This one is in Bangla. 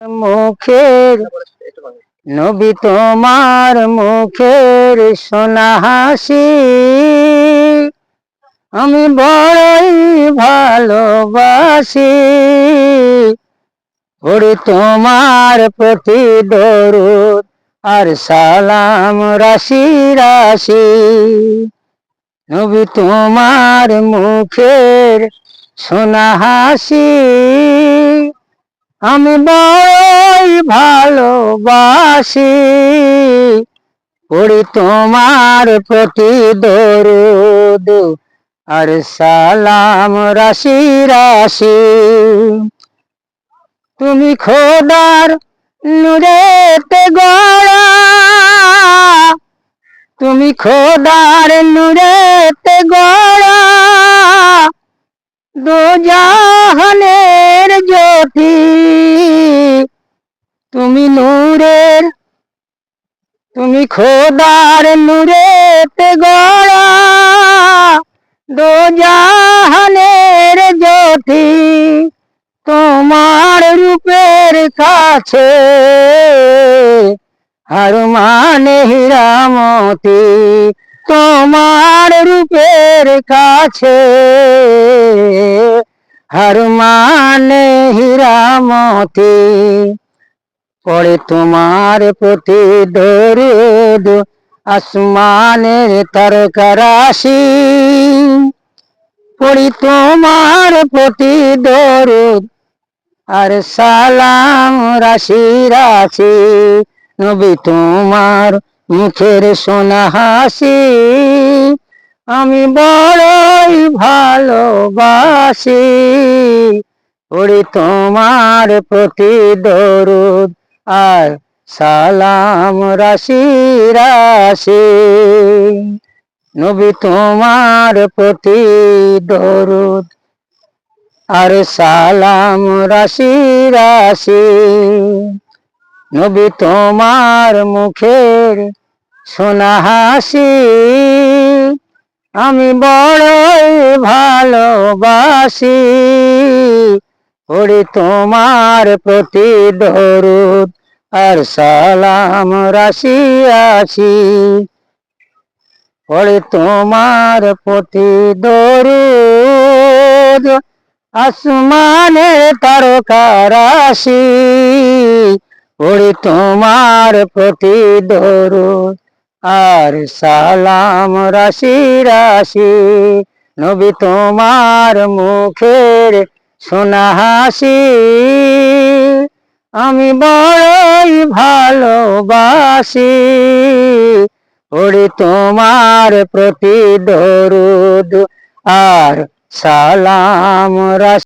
মুখের নবী তোমার মুখের সোনা হাসি আমি বড়ই ভালোবাসি। ওরে তোমার প্রতি দরুদ আর সালাম রাশি রাশি। নবী তোমার মুখের সোনা হাসি আমি বড়ই ভালোবাসি। পড়ি তোমার প্রতি দরুদ আর সালাম রাশি রাশি। তুমি খোদার নূরেতে গড়া, তুমি খোদার নূরেতে গড়া দো জাহানের জ্যোতি। তুমি নূরের, তুমি খোদার নূরেতে গড়া দো জাহানের জ্যোতি। তোমার রূপের কাছে আর মানে হীরামতি। তোমার রূপের কাছে আর মানে হীরামতি। পড়ে তোমার প্রতি দরুদ আসমানের তারকা রাশি। পড়ি তোমার প্রতি দরুদ আর সালাম রাশি রাশি। নবী তোমার মুখের সোনা হাসি আমি বড়ই ভালোবাসি। পড়ি তোমার প্রতি দরুদ আর সালাম রাশি রাশি। নবী তোমার প্রতি দরুদ আর সালাম রাশি রাশি। নবী তোমার মুখের সোনা হাসি আমি বড়ই ভালোবাসি। ওরে তোমার প্রতি দরুদ আর সালাম রাশি রাশি। ওরে তোমার প্রতি দরুদ আসমানের তারকা রাশি। ওরে তোমার প্রতি দরুদ আর সালাম রাশি রাশি। নবী তোমার মুখের সোনা হাসি আমি বড়ই ভালোবাসি। ওরে তোমার প্রতি দরুদ আর সালাম রাশি।